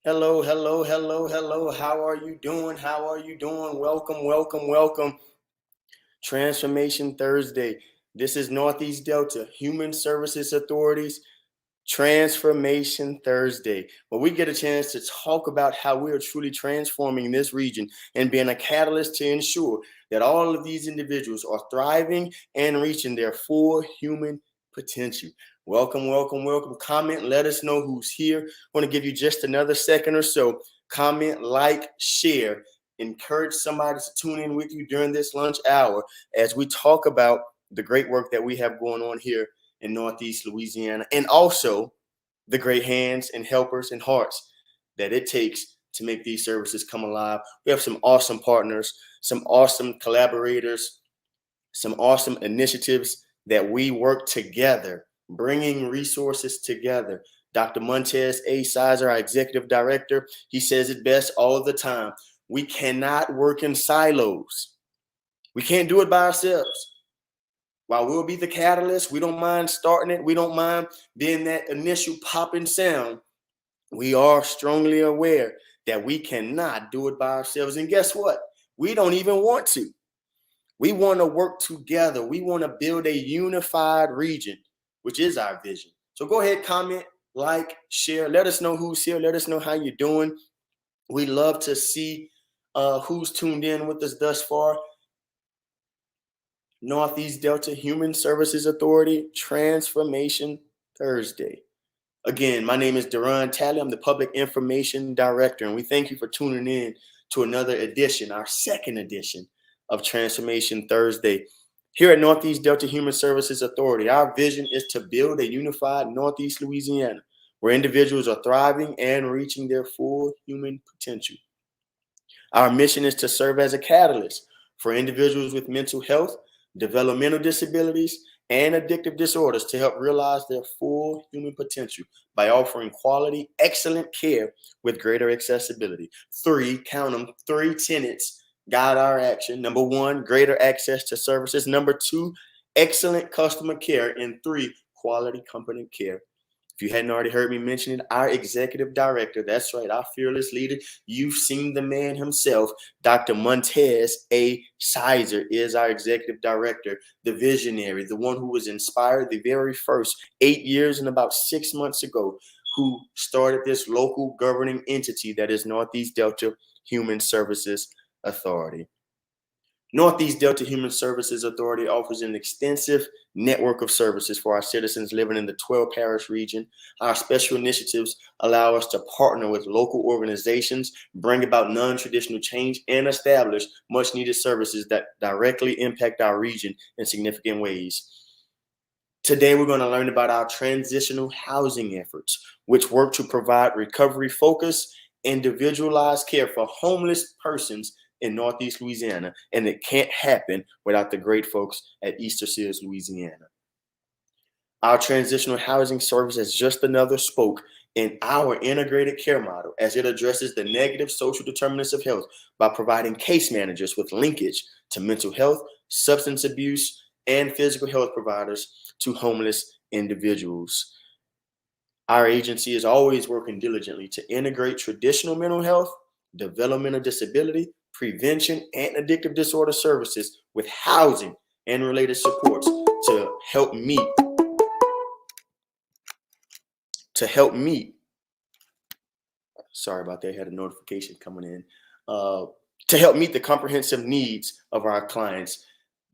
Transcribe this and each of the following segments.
Hello, hello, hello, hello. How are you doing? How are you doing? Welcome, welcome, welcome. Transformation Thursday. This is Northeast Delta Human Services Authority's Transformation Thursday, where we get a chance to talk about how we are truly transforming this region and being a catalyst to ensure that all of these individuals are thriving and reaching their full human potential. Welcome, welcome, welcome. Comment, let us know who's here. I want to give you just another second or so. Comment, like, share. Encourage somebody to tune in with you during this lunch hour as we talk about the great work that we have going on here in Northeast Louisiana, and also the great hands and helpers and hearts that it takes to make these services come alive. We have some awesome partners, some awesome collaborators, some awesome initiatives that we work together, bringing resources together. Dr. Montez A. Sizer, our executive director, he says it best all the time. We cannot work in silos. We can't do it by ourselves. While we'll be the catalyst, we don't mind starting it. We don't mind being that initial popping sound. We are strongly aware that we cannot do it by ourselves. And guess what? We don't even want to. We want to work together. We want to build a unified region, which is our vision. So go ahead, comment, like, share. Let us know who's here. Let us know how you're doing. We love to see who's tuned in with us thus far. Northeast Delta Human Services Authority Transformation Thursday. Again, my name is Duran Talley. I'm the Public Information Director, and we thank you for tuning in to another edition, our second edition of Transformation Thursday. Here at Northeast Delta Human Services Authority, our vision is to build a unified Northeast Louisiana where individuals are thriving and reaching their full human potential. Our mission is to serve as a catalyst for individuals with mental health, developmental disabilities, and addictive disorders to help realize their full human potential by offering quality, excellent care with greater accessibility. Three tenets guide our action. Number one, greater access to services. Number two, excellent customer care. And three, quality company care. If you hadn't already heard me mention it, our executive director, that's right, our fearless leader, you've seen the man himself, Dr. Montez A. Sizer is our executive director, the visionary, the one who was inspired the very first 8 years and about 6 months ago, who started this local governing entity that is Northeast Delta Human Services Authority. Northeast Delta Human Services Authority offers an extensive network of services for our citizens living in the 12 parish region. Our special initiatives allow us to partner with local organizations, bring about non-traditional change, and establish much needed services that directly impact our region in significant ways. Today, we're going to learn about our transitional housing efforts, which work to provide recovery-focused, individualized care for homeless persons in Northeast Louisiana, and it can't happen without the great folks at EasterSeals Louisiana. Our transitional housing service is just another spoke in our integrated care model as it addresses the negative social determinants of health by providing case managers with linkage to mental health, substance abuse, and physical health providers to homeless individuals. Our agency is always working diligently to integrate traditional mental health, developmental disability, prevention, and addictive disorder services with housing and related supports to help meet sorry about that, I had a notification coming in, to help meet the comprehensive needs of our clients.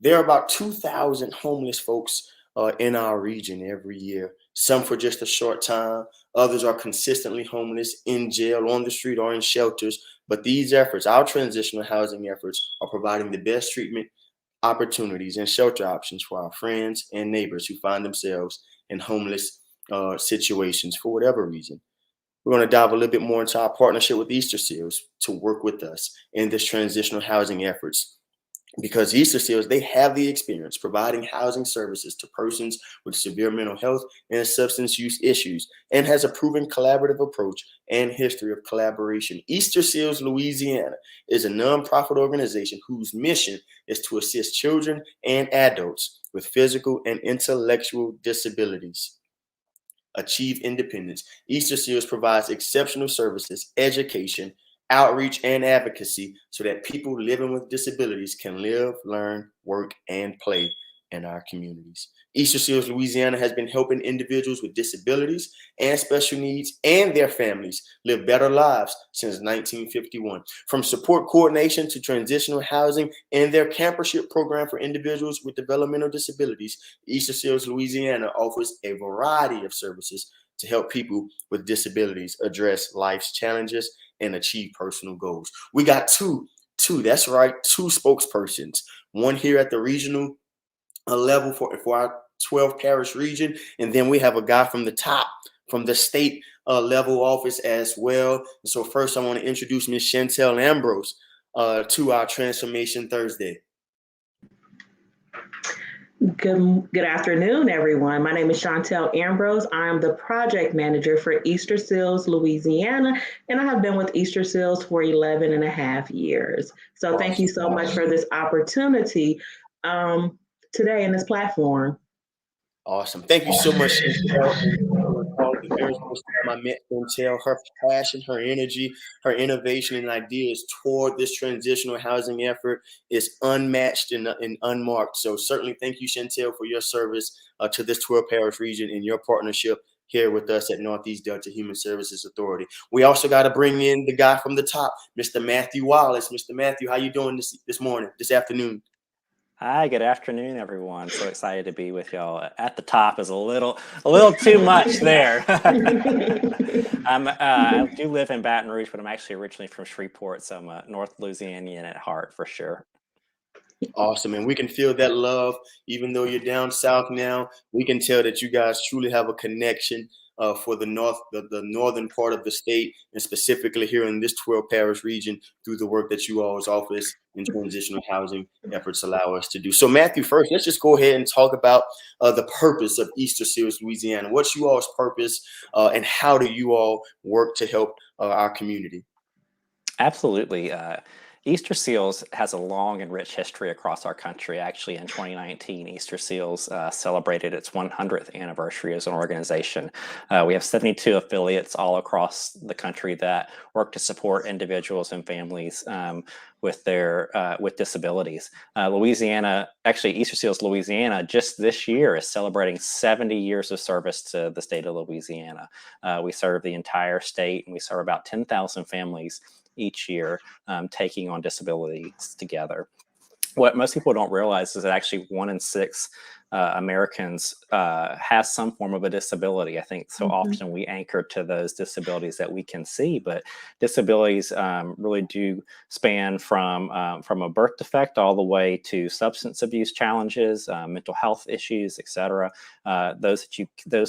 There are about 2,000 homeless folks in our region every year, some for just a short time. Others are consistently homeless in jail, on the street, or in shelters. But these efforts, our transitional housing efforts, are providing the best treatment opportunities and shelter options for our friends and neighbors who find themselves in homeless situations for whatever reason. We're going to dive a little bit more into our partnership with EasterSeals to work with us in this transitional housing efforts. Because EasterSeals, they have the experience providing housing services to persons with severe mental health and substance use issues, and has a proven collaborative approach and history of collaboration. EasterSeals Louisiana is a nonprofit organization whose mission is to assist children and adults with physical and intellectual disabilities. achieve independence. EasterSeals provides exceptional services, education, outreach, and advocacy so that people living with disabilities can live, learn, work, and play in our communities. EasterSeals Louisiana has been helping individuals with disabilities and special needs and their families live better lives since 1951. From support coordination to transitional housing and their campership program for individuals with developmental disabilities, EasterSeals Louisiana offers a variety of services to help people with disabilities address life's challenges and achieve personal goals. We got that's right, two spokespersons, one here at the regional level for our 12 parish region, and then we have a guy from the top, from the state level office as well. So first I want to introduce Ms. Chantel Ambrose to our Transformation Thursday. Good afternoon, everyone. My name is Chantel Ambrose. I'm the project manager for EasterSeals Louisiana, and I have been with EasterSeals for 11 and a half years. So thank you so much for this opportunity today in this platform. Awesome. Thank you so much, Chantel. The very first time I met Chantel, her passion, her energy, her innovation and ideas toward this transitional housing effort is unmatched and unmarked. So certainly thank you, Chantel, for your service to this 12 parish region and your partnership here with us at Northeast Delta Human Services Authority. We also got to bring in the guy from the top, Mr. Matthew Wallace. Mr. Matthew, how you doing this afternoon? Hi, good afternoon, everyone. So excited to be with y'all. At the top is a little too much there. I do live in Baton Rouge, but I'm actually originally from Shreveport, so I'm a North Louisianian at heart for sure. Awesome. And we can feel that love, even though you're down south now. We can tell that you guys truly have a connection for the northern part of the state, and specifically here in this 12 parish region through the work that you all's office in transitional housing efforts allow us to do. So Matthew, first, let's just go ahead and talk about the purpose of EasterSeals Louisiana. What's you all's purpose and how do you all work to help our community? Absolutely. EasterSeals has a long and rich history across our country. Actually, in 2019, EasterSeals celebrated its 100th anniversary as an organization. We have 72 affiliates all across the country that work to support individuals and families with disabilities. Louisiana, actually, EasterSeals Louisiana, just this year is celebrating 70 years of service to the state of Louisiana. We serve the entire state, and we serve about 10,000 families each year, taking on disabilities together. What most people don't realize is that actually 1 in 6 Americans has some form of a disability. I think so often we anchor to those disabilities that we can see, but disabilities really do span from a birth defect all the way to substance abuse challenges, mental health issues, etc. Those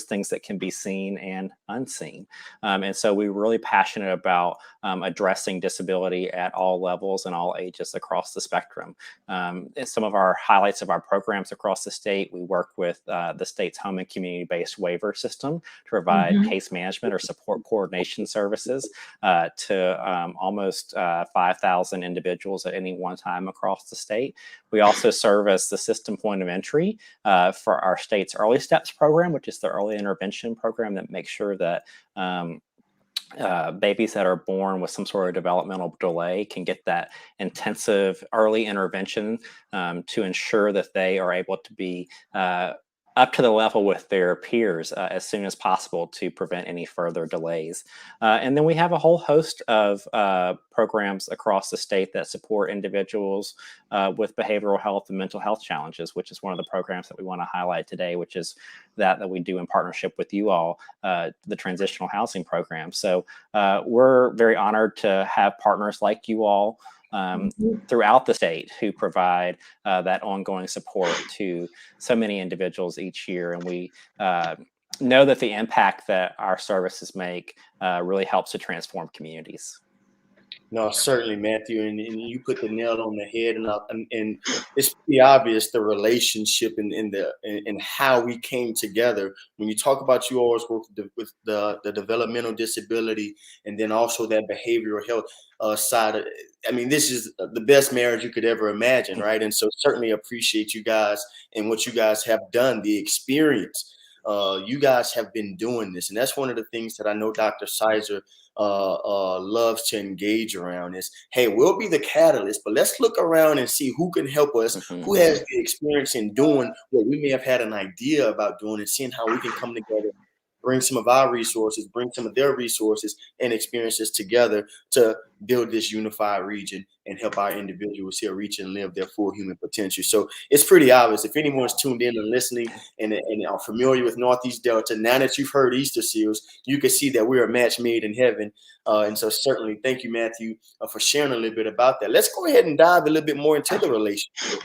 things that can be seen and unseen. And so we're really passionate about addressing disability at all levels and all ages across the spectrum. Some of our highlights of our programs across the state, we work with the state's home and community-based waiver system to provide case management or support coordination services to almost 5,000 individuals at any one time across the state. We also serve as the system point of entry for our state's Early Steps program, which is the early intervention program that makes sure that babies that are born with some sort of developmental delay can get that intensive early intervention to ensure that they are able to be up to the level with their peers as soon as possible to prevent any further delays. And then we have a whole host of programs across the state that support individuals with behavioral health and mental health challenges, which is one of the programs that we want to highlight today, which is that we do in partnership with you all, the Transitional Housing Program. So we're very honored to have partners like you all throughout the state who provide that ongoing support to so many individuals each year. And we know that the impact that our services make really helps to transform communities. No, certainly, Matthew, and you put the nail on the head, and it's pretty obvious the relationship and how we came together. When you talk about you always work with the developmental disability, and then also that behavioral health side. I mean, this is the best marriage you could ever imagine, right? And so certainly appreciate you guys and what you guys have done, the experience You guys have been doing this, and that's one of the things that I know Dr. Sizer loves to engage around is, hey, we'll be the catalyst, but let's look around and see who can help us, who has the experience in doing what we may have had an idea about doing, and seeing how we can come together, bring some of our resources, bring some of their resources and experiences together to build this unified region and help our individuals here reach and live their full human potential. So it's pretty obvious. If anyone's tuned in and listening and are familiar with Northeast Delta, now that you've heard EasterSeals, you can see that we're a match made in heaven. And so certainly thank you, Matthew, for sharing a little bit about that. Let's go ahead and dive a little bit more into the relationship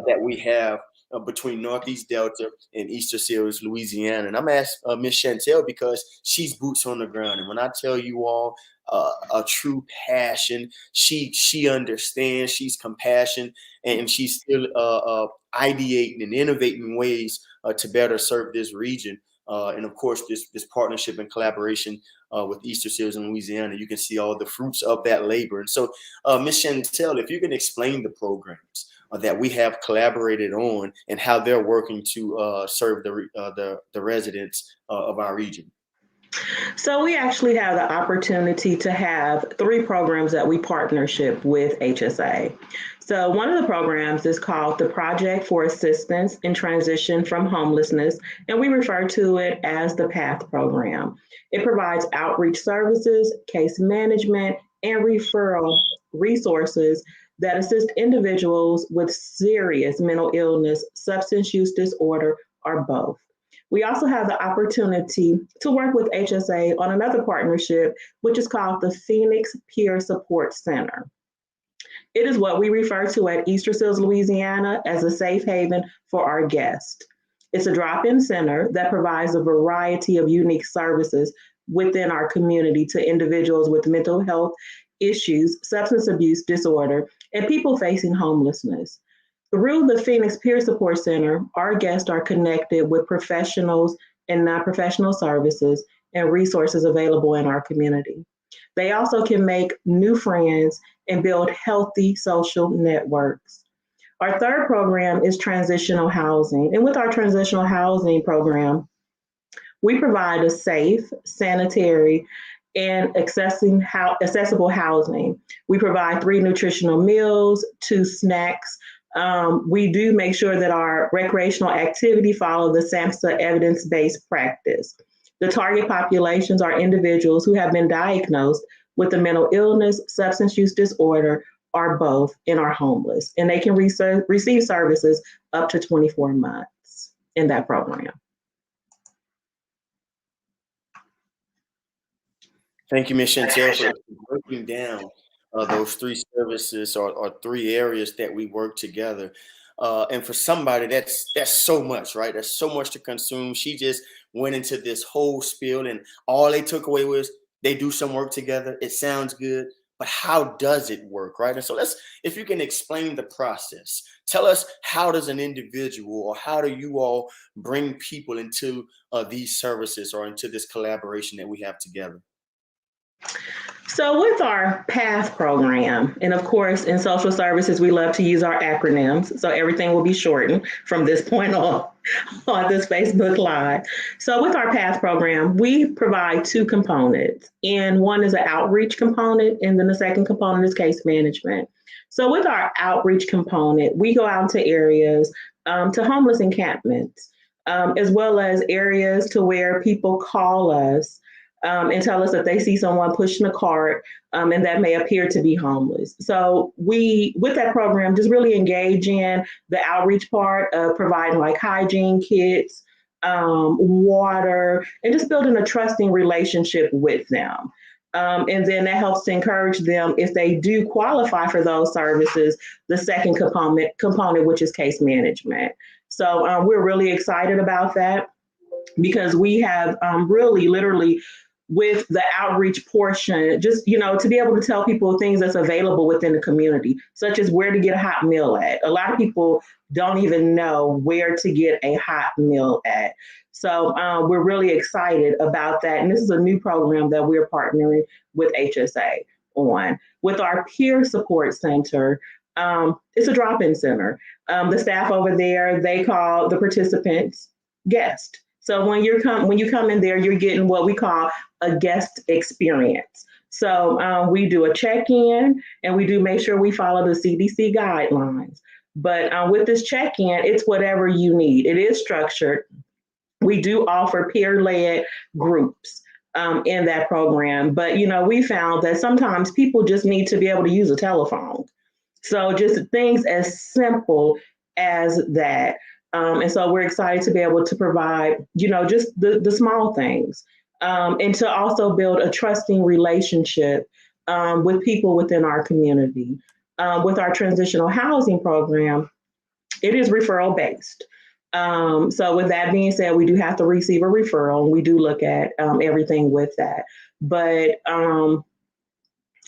that we have between Northeast Delta and EasterSeals Louisiana. And I'm asking Miss Chantel because she's boots on the ground. And when I tell you all a true passion, she understands, she's compassionate, and she's still ideating and innovating ways to better serve this region. And of course, this partnership and collaboration with EasterSeals in Louisiana, you can see all the fruits of that labor. And so, Ms. Chantel, if you can explain the programs that we have collaborated on and how they're working to serve the residents of our region. So we actually have the opportunity to have 3 programs that we partnership with HSA. So one of the programs is called the Project for Assistance in Transition from Homelessness, and we refer to it as the PATH program. It provides outreach services, case management, and referral resources that assist individuals with serious mental illness, substance use disorder, or both. We also have the opportunity to work with HSA on another partnership, which is called the Phoenix Peer Support Center. It is what we refer to at EasterSeals Louisiana as a safe haven for our guests. It's a drop-in center that provides a variety of unique services within our community to individuals with mental health issues, substance abuse disorder, and people facing homelessness. Through the Phoenix Peer Support Center, our guests are connected with professionals and non-professional services and resources available in our community. They also can make new friends and build healthy social networks. Our third program is Transitional Housing. And with our Transitional Housing program, we provide a safe, sanitary, and accessible housing. We provide 3 nutritional meals, 2 snacks. We do make sure that our recreational activity follow the SAMHSA evidence-based practice. The target populations are individuals who have been diagnosed with a mental illness, substance use disorder, or both, and are homeless. And they can receive services up to 24 months in that program. Thank you, Ms. Chantel, for breaking down those 3 services or 3 areas that we work together. And for somebody, that's so much, right? That's so much to consume. She just went into this whole spiel, and all they took away was they do some work together. It sounds good, but how does it work, right? And so if you can explain the process, tell us, how does an individual or how do you all bring people into these services or into this collaboration that we have together? So with our PATH program, and of course in social services, we love to use our acronyms. So everything will be shortened from this point on this Facebook Live. So with our PATH program, we provide 2 components. And one is an outreach component, and then the second component is case management. So with our outreach component, we go out to areas, to homeless encampments, as well as areas to where people call us and tell us that they see someone pushing a cart and that may appear to be homeless. So we, with that program, just really engage in the outreach part of providing like hygiene kits, water, and just building a trusting relationship with them. And then that helps to encourage them, if they do qualify for those services, the second component, which is case management. So we're really excited about that, because we have really literally, with the outreach portion, just, to be able to tell people things that's available within the community, such as where to get a hot meal at. A lot of people don't even know where to get a hot meal at. So we're really excited about that. And this is a new program that we're partnering with HSA on. With our peer support center, it's a drop-in center. The staff over there, they call the participants guests. So when you come in there, you're getting what we call a guest experience. So we do a check-in, and we do make sure we follow the CDC guidelines. But with this check-in, it's whatever you need. It is structured. We do offer peer-led groups in that program, but we found that sometimes people just need to be able to use a telephone. So just things as simple as that. And so we're excited to be able to provide, just the small things, and to also build a trusting relationship with people within our community. With our transitional housing program, it is referral based. So with that being said, we do have to receive a referral, and we do look at everything with that. But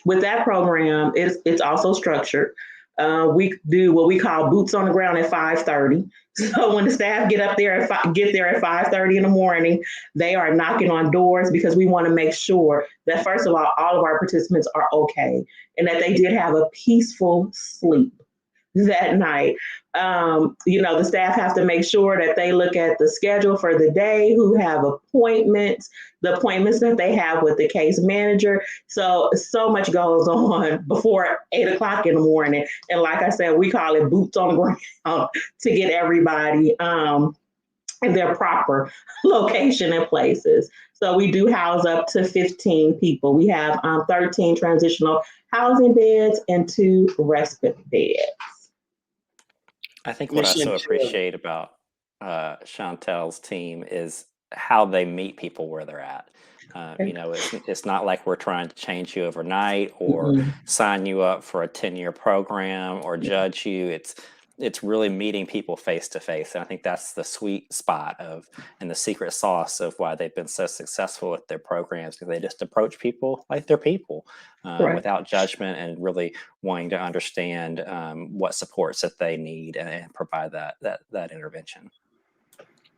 with that program, it's also structured. We do what we call boots on the ground at 5:30. So when the staff get there at 5:30 in the morning, they are knocking on doors, because we want to make sure that, first of all of our participants are okay, and that they did have a peaceful sleep that night. The staff have to make sure that they look at the schedule for the day, who have appointments, the appointments that they have with the case manager. So much goes on before 8 o'clock in the morning. And like I said, we call it boots on the ground to get everybody in their proper location and places. So we do house up to 15 people. We have 13 transitional housing beds and 2 respite beds. I think what I so Mission appreciate about Chantel's team is how they meet people where they're at. It's not like we're trying to change you overnight or sign you up for a 10-year program or judge you. It's really meeting people face to face. And I think that's the sweet spot and the secret sauce of why they've been so successful with their programs, because they just approach people like they're people, without judgment, and really wanting to understand what supports that they need, and provide that intervention.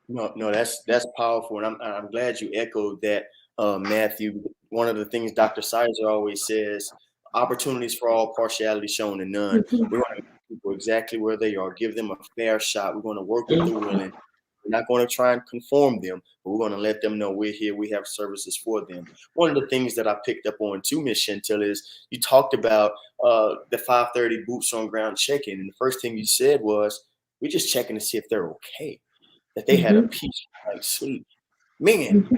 No, that's powerful, and I'm glad you echoed that, Matthew. One of the things Dr. Sizer always says: opportunities for all, partiality shown to none. We want to meet people exactly where they are, give them a fair shot. We're going to work with the willing. We're not going to try and conform them, but we're going to let them know we're here. We have services for them. One of the things that I picked up on too, Ms. Chantel, is you talked about the 5:30 boots on ground check-in, and the first thing you said was, we're just checking to see if they're okay, that they had a peaceful night's sleep. Man,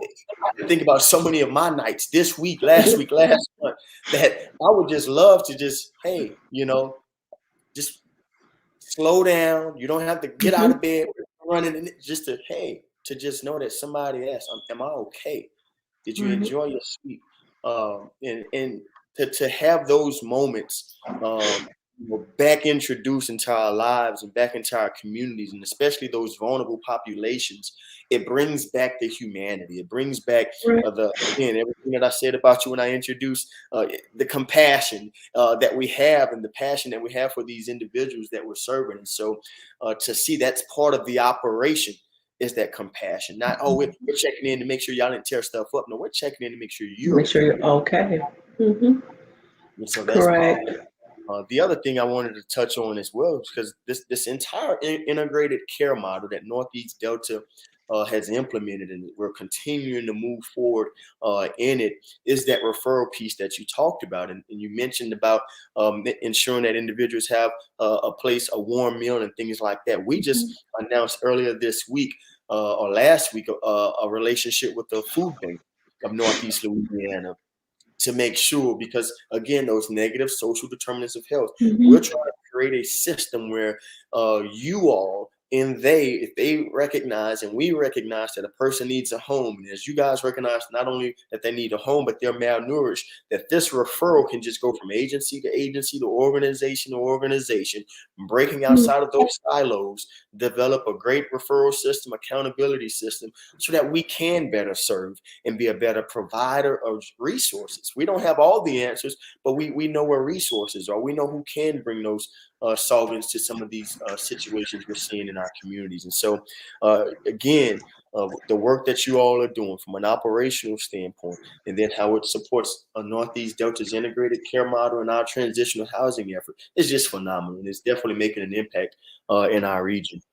I can think about so many of my nights this week, last month, that I would just love to just, hey, just slow down. You don't have to get out of bed running, and just to just know that somebody asked, am I okay? Did you enjoy your sleep? And to have those moments back introduced into our lives and back into our communities, and especially those vulnerable populations, it brings back the humanity. It brings back everything that I said about you when I introduced the compassion that we have, and the passion that we have for these individuals that we're serving. And so to see that's part of the operation is that compassion. Not, we're checking in to make sure y'all didn't tear stuff up. No, we're checking in to make sure you're okay. And so that's powerful. The other thing I wanted to touch on as well, because this entire integrated care model that Northeast Delta has implemented, and we're continuing to move forward in it, is that referral piece that you talked about. And you mentioned about ensuring that individuals have a place, a warm meal, and things like that. We just announced earlier this week or last week a relationship with the food bank of Northeast Louisiana, to make sure, because again, those negative social determinants of health, we're trying to create a system where you all and if they recognize and we recognize that a person needs a home, and as you guys recognize not only that they need a home, but they're malnourished, that this referral can just go from agency to agency to organization to organization, breaking outside of those silos, develop a great referral system, accountability system, so that we can better serve and be a better provider of resources. We don't have all the answers, but we know where resources are. We know who can bring those solvents to some of these situations we're seeing in our communities. And so, again, the work that you all are doing from an operational standpoint, and then how it supports Northeast Delta's integrated care model and our transitional housing effort, is just phenomenal. And it's definitely making an impact in our region.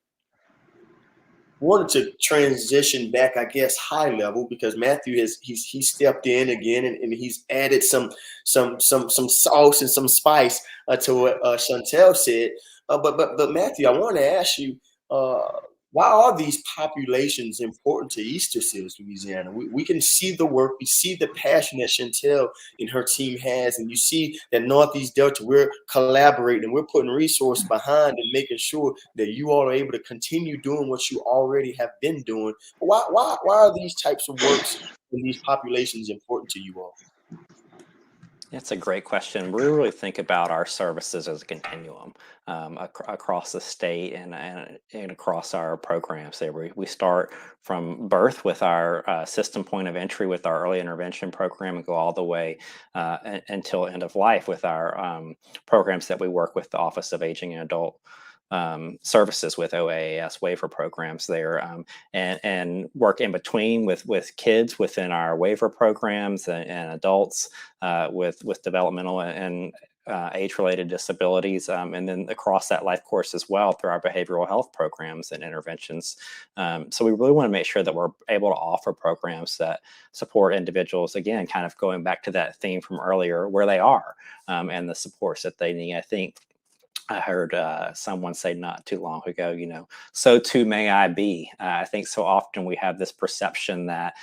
wanted to transition back, I guess, high level, because Matthew he stepped in again, and he's added some sauce and some spice to what Chantel said. But Matthew, I want to ask you, why are these populations important to EasterSeals Louisiana? We can see the work, we see the passion that Chantel and her team has, and you see that Northeast Delta, we're collaborating, we're putting resource behind and making sure that you all are able to continue doing what you already have been doing. Why are these types of works and these populations important to you all? That's a great question. We really think about our services as a continuum across the state and across our programs. There, we start from birth with our system point of entry with our early intervention program, and go all the way until end of life with our programs that we work with the Office of Aging and Adult Services with OAAS waiver programs there, and work in between with kids within our waiver programs and adults with developmental and age-related disabilities, and then across that life course as well through our behavioral health programs and interventions. So we really want to make sure that we're able to offer programs that support individuals, again, kind of going back to that theme from earlier, where they are and the supports that they need. I think I heard someone say not too long ago, so too may I be. I think so often we have this perception that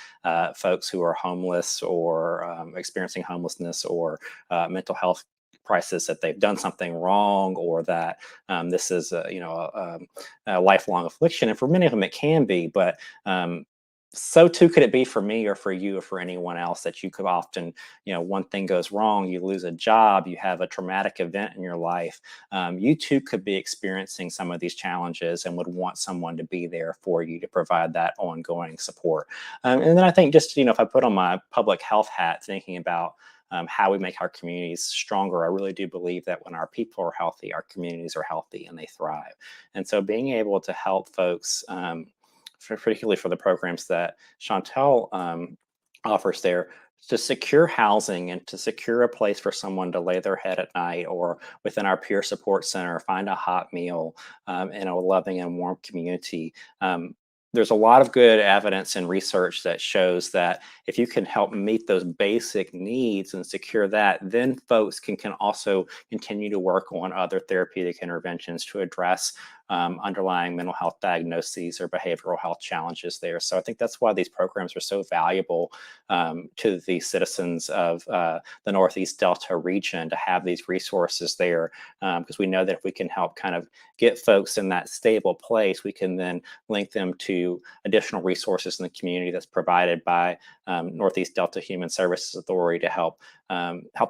folks who are homeless or experiencing homelessness or mental health crisis, that they've done something wrong, or that this is a lifelong affliction. And for many of them, it can be, but so too could it be for me or for you or for anyone else, that you could often, one thing goes wrong, you lose a job, you have a traumatic event in your life. You too could be experiencing some of these challenges and would want someone to be there for you to provide that ongoing support. And then I think just, if I put on my public health hat, thinking about how we make our communities stronger, I really do believe that when our people are healthy, our communities are healthy and they thrive. And so being able to help folks, particularly for the programs that Chantel offers there, to secure housing and to secure a place for someone to lay their head at night, or within our peer support center, find a hot meal in a loving and warm community. There's a lot of good evidence and research that shows that if you can help meet those basic needs and secure that, then folks can also continue to work on other therapeutic interventions to address underlying mental health diagnoses or behavioral health challenges there. So I think that's why these programs are so valuable to the citizens of the Northeast Delta region, to have these resources there, because we know that if we can help kind of get folks in that stable place, we can then link them to additional resources in the community that's provided by Northeast Delta Human Services Authority to help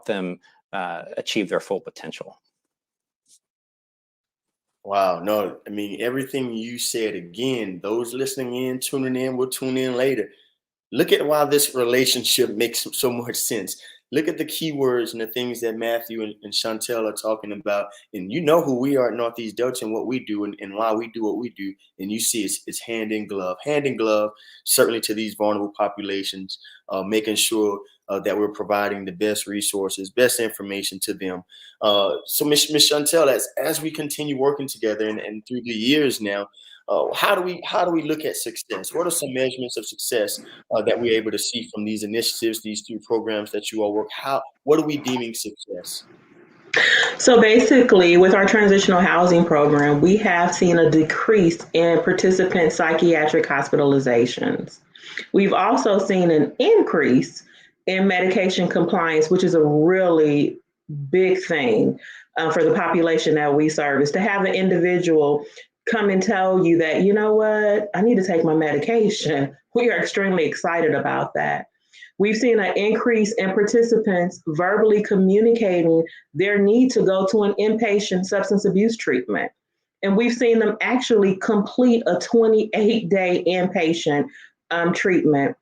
them achieve their full potential. Wow, no, I mean, everything you said, again, those listening in, tuning in, will tune in later. Look at why this relationship makes so much sense. Look at the keywords and the things that Matthew and Chantel are talking about. And you know who we are at Northeast Delta and what we do, and why we do what we do. And you see it's hand in glove, certainly to these vulnerable populations, making sure that we're providing the best resources, best information to them. So Ms. Chantel, as we continue working together and through the years now, how do we look at success? What are some measurements of success that we're able to see from these initiatives, these two programs that you all work? What are we deeming success? So basically, with our transitional housing program, we have seen a decrease in participant psychiatric hospitalizations. We've also seen an increase in medication compliance, which is a really big thing for the population that we service. To have an individual come and tell you that, you know what, I need to take my medication. We are extremely excited about that. We've seen an increase in participants verbally communicating their need to go to an inpatient substance abuse treatment. And we've seen them actually complete a 28-day inpatient treatment.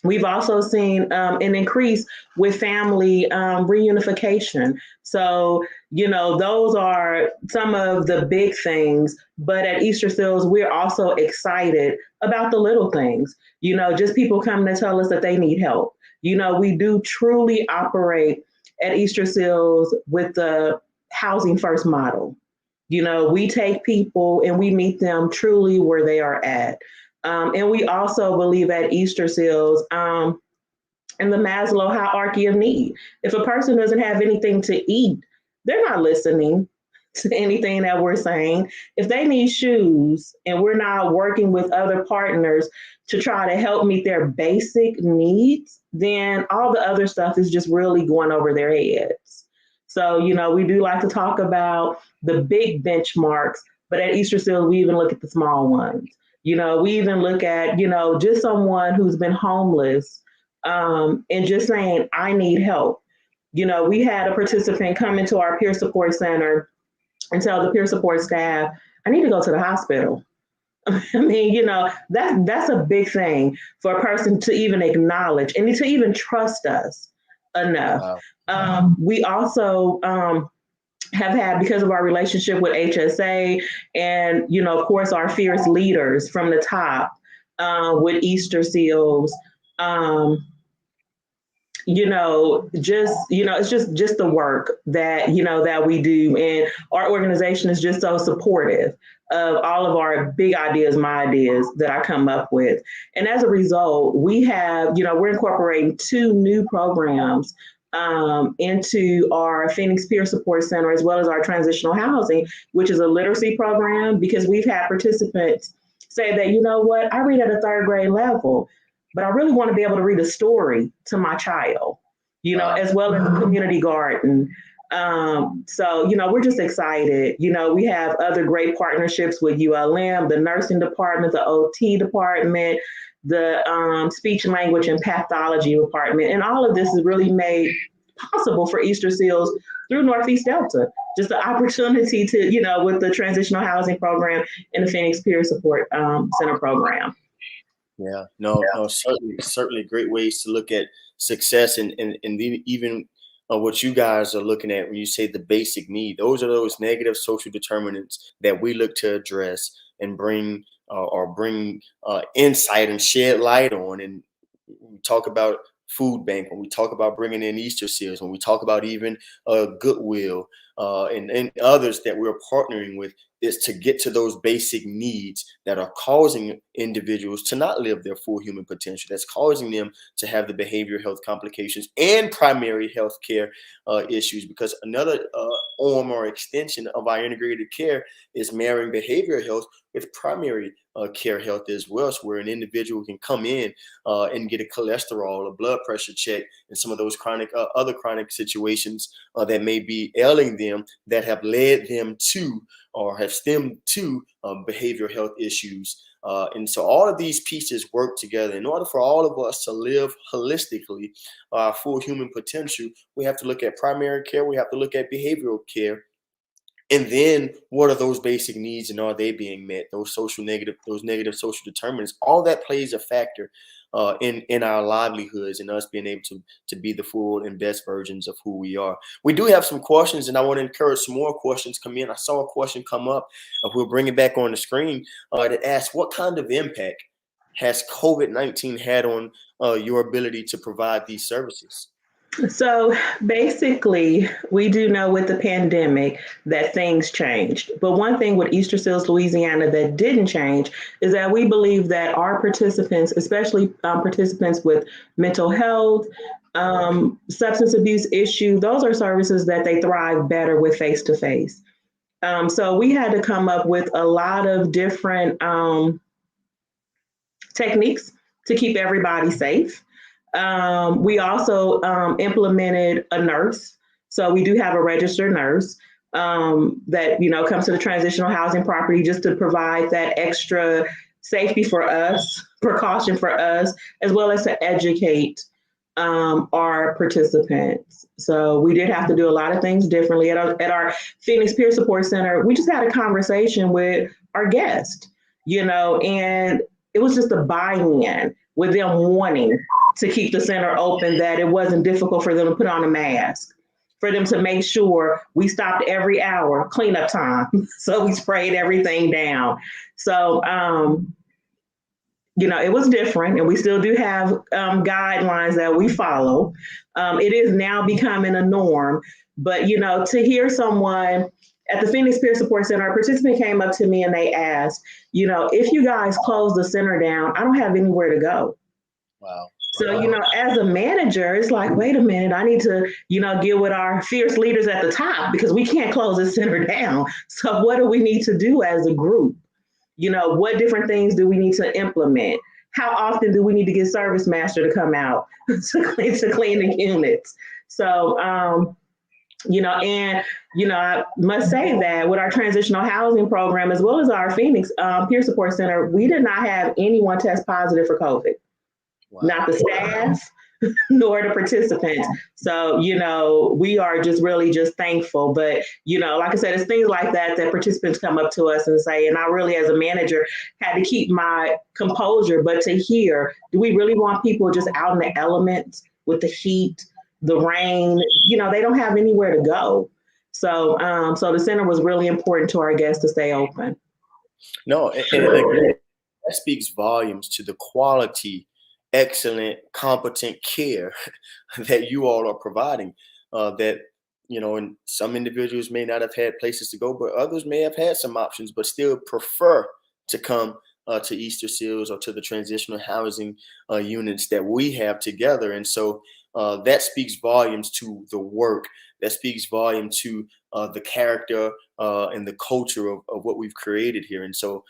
We've also seen an increase with family reunification. So, those are some of the big things. But at EasterSeals, we're also excited about the little things. Just people coming to tell us that they need help. We do truly operate at EasterSeals with the housing first model. We take people and we meet them truly where they are at. And we also believe at EasterSeals in the Maslow hierarchy of need. If a person doesn't have anything to eat, they're not listening to anything that we're saying. If they need shoes and we're not working with other partners to try to help meet their basic needs, then all the other stuff is just really going over their heads. So, we do like to talk about the big benchmarks, but at EasterSeals, we even look at the small ones. We even look at, just someone who's been homeless and just saying, I need help. We had a participant come into our peer support center and tell the peer support staff, I need to go to the hospital. I mean, that's a big thing for a person to even acknowledge and to even trust us enough. Wow. We also have had, because of our relationship with HSA and, of course, our fierce leaders from the top with EasterSeals, it's just the work that, that we do. And our organization is just so supportive of all of our big ideas, my ideas that I come up with. And as a result, we have, we're incorporating 2 new programs into our Phoenix Peer Support Center, as well as our Transitional Housing, which is a literacy program, because we've had participants say that, I read at a 3rd grade level, but I really want to be able to read a story to my child, as well as a community garden. So, we're just excited. We have other great partnerships with ULM, the nursing department, the OT department, the speech and language and pathology department. And all of this is really made possible for EasterSeals through Northeast Delta. Just the opportunity to, with the Transitional Housing Program and the Phoenix Peer Support Center program. Yeah, no, certainly great ways to look at success and even what you guys are looking at when you say the basic need. Those are those negative social determinants that we look to address and bring insight and shed light on. And we talk about food bank, when we talk about bringing in EasterSeals, when we talk about even Goodwill and others that we're partnering with, is to get to those basic needs that are causing individuals to not live their full human potential, that's causing them to have the behavioral health complications and primary health care issues. Because another arm or extension of our integrated care is marrying behavioral health with primary care health as well, so where an individual can come in and get a cholesterol, a blood pressure check, and some of those other chronic situations that may be ailing them, that have led them to or have stemmed to behavioral health issues. And so all of these pieces work together. In order for all of us to live holistically our full human potential, we have to look at primary care, we have to look at behavioral care. And then what are those basic needs, and are they being met? Those negative social determinants, all that plays a factor in our livelihoods and us being able to be the full and best versions of who we are. We do have some questions, and I want to encourage some more questions come in. I saw a question come up, we'll bring it back on the screen, that asks, what kind of impact has COVID-19 had on your ability to provide these services? So basically, we do know with the pandemic that things changed. But one thing with EasterSeals Louisiana that didn't change is that we believe that our participants, especially participants with mental health, substance abuse issue, those are services that they thrive better with face-to-face. So we had to come up with a lot of different techniques to keep everybody safe. We also implemented a nurse. So we do have a registered nurse that, comes to the transitional housing property just to provide that extra safety for us, precaution for us, as well as to educate our participants. So we did have to do a lot of things differently. At our Phoenix Peer Support Center, we just had a conversation with our guest, and it was just a buy-in with them wanting to keep the center open, that it wasn't difficult for them to put on a mask, for them to make sure we stopped every hour, cleanup time. So we sprayed everything down. So, it was different, and we still do have guidelines that we follow. It is now becoming a norm, but, to hear someone at the Phoenix Peer Support Center, a participant came up to me and they asked, if you guys close the center down, I don't have anywhere to go. Wow. So, as a manager, it's like, wait a minute, I need to, get with our fierce leaders at the top because we can't close this center down. So what do we need to do as a group? What different things do we need to implement? How often do we need to get Service Master to come out to clean the units? So, I must say that with our transitional housing program, as well as our Phoenix Peer Support Center, we did not have anyone test positive for COVID. Wow. Not the staff, nor the participants. So, we are just really just thankful. But, like I said, it's things like that participants come up to us and say, and I really, as a manager, had to keep my composure. But to hear, do we really want people just out in the elements with the heat, the rain? They don't have anywhere to go. So, so the center was really important to our guests to stay open. No, and again, that speaks volumes to the quality, excellent, competent care that you all are providing. That, and some individuals may not have had places to go, but others may have had some options, but still prefer to come to EasterSeals or to the transitional housing units that we have together. And so that speaks volumes to the work. That speaks volume to the character and the culture of what we've created here. And so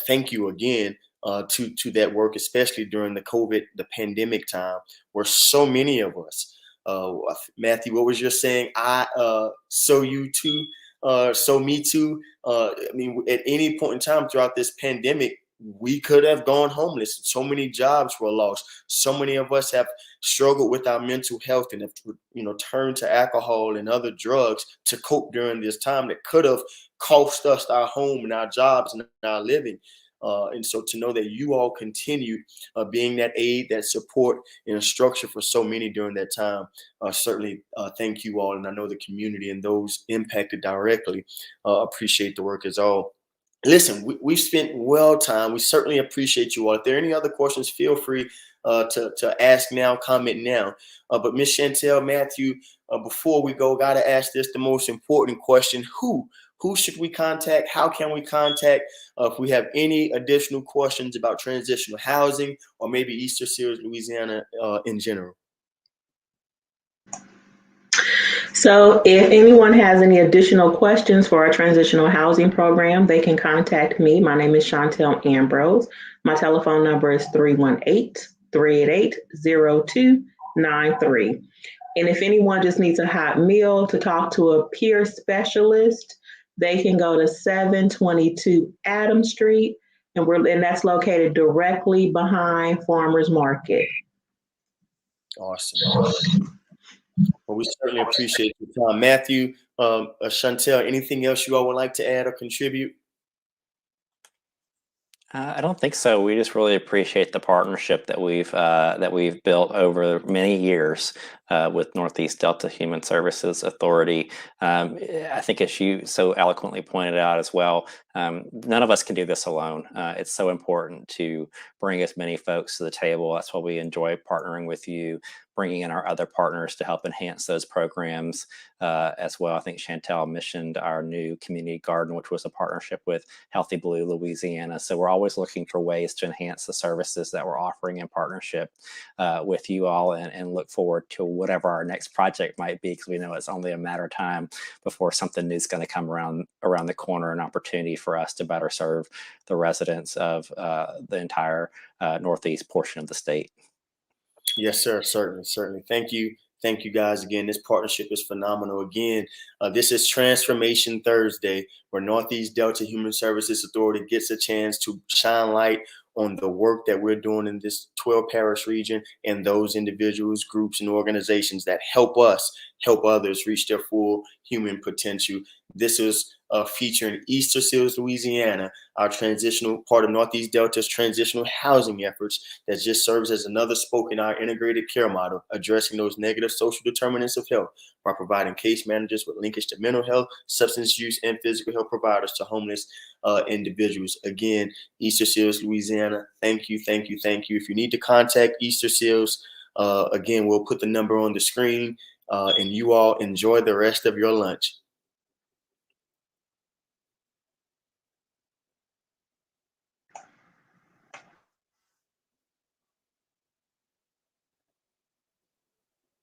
thank you again to that work, especially during the pandemic time, where so many of us, Matthew, what was your saying? So you too, so me too. I mean, at any point in time throughout this pandemic, we could have gone homeless. So many jobs were lost. So many of us have struggled with our mental health and have, turned to alcohol and other drugs to cope during this time that could have cost us our home and our jobs and our living. And so to know that you all continue being that aid, that support, and a structure for so many during that time, certainly thank you all. And I know the community and those impacted directly appreciate the work as all. Listen, we've spent well time. We certainly appreciate you all. If there are any other questions, feel free to ask now, comment now. But Ms. Chantel, Matthew, before we go, got to ask this, the most important question. Who should we contact? How can we contact if we have any additional questions about transitional housing or maybe EasterSeals Louisiana in general? So if anyone has any additional questions for our transitional housing program, they can contact me. My name is Chantel Ambrose. My telephone number is 318-388-0293. And if anyone just needs a hot meal to talk to a peer specialist, they can go to 722 Adams Street, and that's located directly behind Farmers Market. Awesome. Well, we certainly appreciate your time. Matthew, Chantel, anything else you all would like to add or contribute? I don't think so. We just really appreciate the partnership that we've built over many years with Northeast Delta Human Services Authority. I think, as you so eloquently pointed out as well, none of us can do this alone. It's so important to bring as many folks to the table. That's why we enjoy partnering with you, bringing in our other partners to help enhance those programs as well. I think Chantel mentioned our new community garden, which was a partnership with Healthy Blue Louisiana. So we're always looking for ways to enhance the services that we're offering in partnership with you all, and look forward to whatever our next project might be, because we know it's only a matter of time before something new is going to come around the corner, an opportunity for us to better serve the residents of the entire Northeast portion of the state. Yes, sir. Certainly. Thank you. Thank you guys again. This partnership is phenomenal. Again, this is Transformation Thursday, where Northeast Delta Human Services Authority gets a chance to shine light on the work that we're doing in this 12 parish region and those individuals, groups, and organizations that help us help others reach their full human potential. This is featuring EasterSeals Louisiana, our transitional part of Northeast Delta's transitional housing efforts, that just serves as another spoke in our integrated care model, addressing those negative social determinants of health by providing case managers with linkage to mental health, substance use, and physical health providers to homeless individuals. Again, EasterSeals Louisiana, thank you. If you need to contact EasterSeals, again, we'll put the number on the screen, and you all enjoy the rest of your lunch.